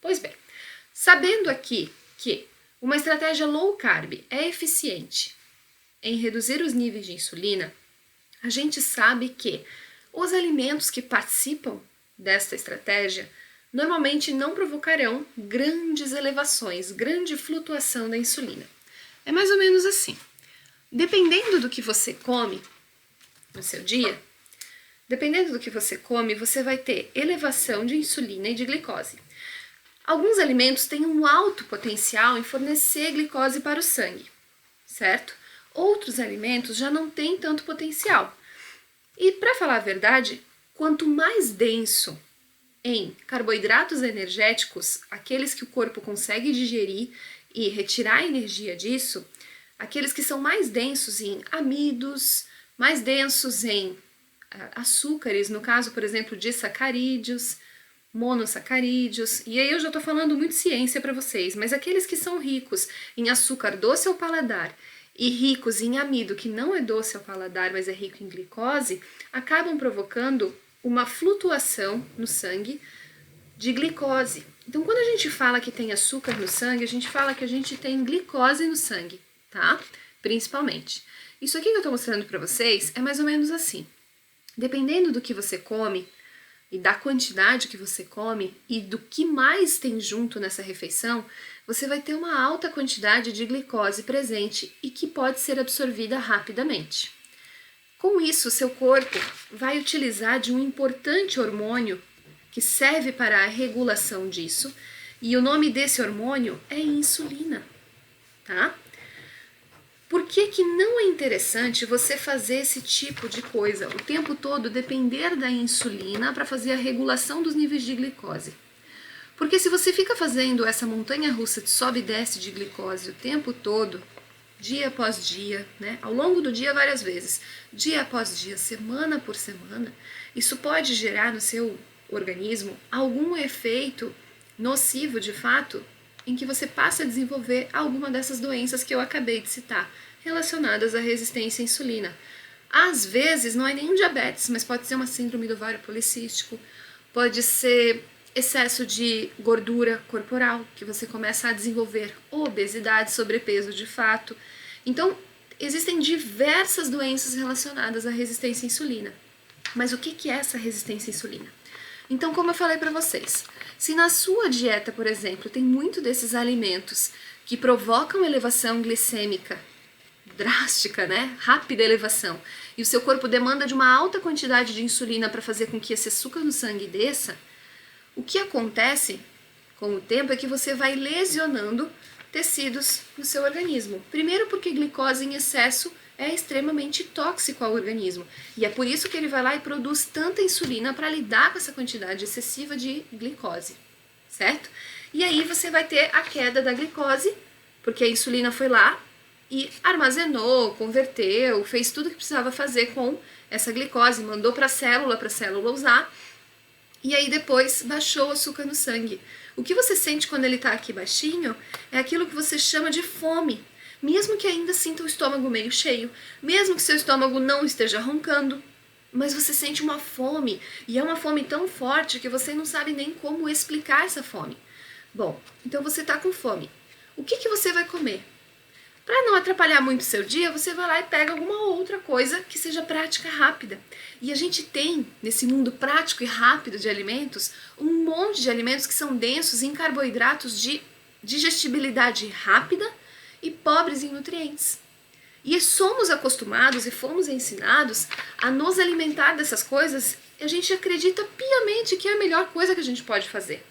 Pois bem, sabendo aqui que uma estratégia low carb é eficiente em reduzir os níveis de insulina, a gente sabe que os alimentos que participam desta estratégia normalmente não provocarão grandes elevações, grande flutuação da insulina. É mais ou menos assim. Dependendo do que você come no seu dia, você vai ter elevação de insulina e de glicose. Alguns alimentos têm um alto potencial em fornecer glicose para o sangue, certo? Outros alimentos já não têm tanto potencial. E, para falar a verdade, quanto mais denso em carboidratos energéticos, aqueles que o corpo consegue digerir e retirar a energia disso, aqueles que são mais densos em amidos, mais densos em açúcares, no caso, por exemplo, de sacarídeos, monossacarídeos, e aí eu já estou falando muito ciência para vocês, mas aqueles que são ricos em açúcar doce ao paladar e ricos em amido, que não é doce ao paladar, mas é rico em glicose, acabam provocando uma flutuação no sangue de glicose. Então, quando a gente fala que tem açúcar no sangue, a gente fala que a gente tem glicose no sangue, tá? Principalmente. Isso aqui que eu estou mostrando para vocês é mais ou menos assim. Dependendo do que você come, e da quantidade que você come e do que mais tem junto nessa refeição, você vai ter uma alta quantidade de glicose presente e que pode ser absorvida rapidamente. Com isso, seu corpo vai utilizar de um importante hormônio que serve para a regulação disso, e o nome desse hormônio é insulina, tá? Por que não é interessante você fazer esse tipo de coisa o tempo todo, depender da insulina para fazer a regulação dos níveis de glicose? Porque se você fica fazendo essa montanha-russa de sobe e desce de glicose o tempo todo, dia após dia, né, ao longo do dia várias vezes, dia após dia, semana por semana, isso pode gerar no seu organismo algum efeito nocivo de fato, em que você passa a desenvolver alguma dessas doenças que eu acabei de citar, relacionadas à resistência à insulina. Às vezes não é nem um diabetes, mas pode ser uma síndrome do ovário policístico, pode ser excesso de gordura corporal, que você começa a desenvolver obesidade, sobrepeso de fato. Então, existem diversas doenças relacionadas à resistência à insulina. Mas o que é essa resistência à insulina? Então, como eu falei para vocês, se na sua dieta, por exemplo, tem muito desses alimentos que provocam elevação glicêmica drástica, né? Rápida elevação, e o seu corpo demanda de uma alta quantidade de insulina para fazer com que esse açúcar no sangue desça, o que acontece com o tempo é que você vai lesionando tecidos no seu organismo. Primeiro porque glicose em excesso é extremamente tóxico ao organismo, e é por isso que ele vai lá e produz tanta insulina para lidar com essa quantidade excessiva de glicose, certo? E aí você vai ter a queda da glicose, porque a insulina foi lá e armazenou, converteu, fez tudo o que precisava fazer com essa glicose, mandou para a célula usar, e aí depois baixou o açúcar no sangue. O que você sente quando ele está aqui baixinho é aquilo que você chama de fome, mesmo que ainda sinta o estômago meio cheio, mesmo que seu estômago não esteja roncando, mas você sente uma fome, e é uma fome tão forte que você não sabe nem como explicar essa fome. Bom, então você está com fome. O que você vai comer? Para não atrapalhar muito o seu dia, você vai lá e pega alguma outra coisa que seja prática e rápida. E a gente tem, nesse mundo prático e rápido de alimentos, um monte de alimentos que são densos em carboidratos de digestibilidade rápida e pobres em nutrientes. E somos acostumados e fomos ensinados a nos alimentar dessas coisas, e a gente acredita piamente que é a melhor coisa que a gente pode fazer.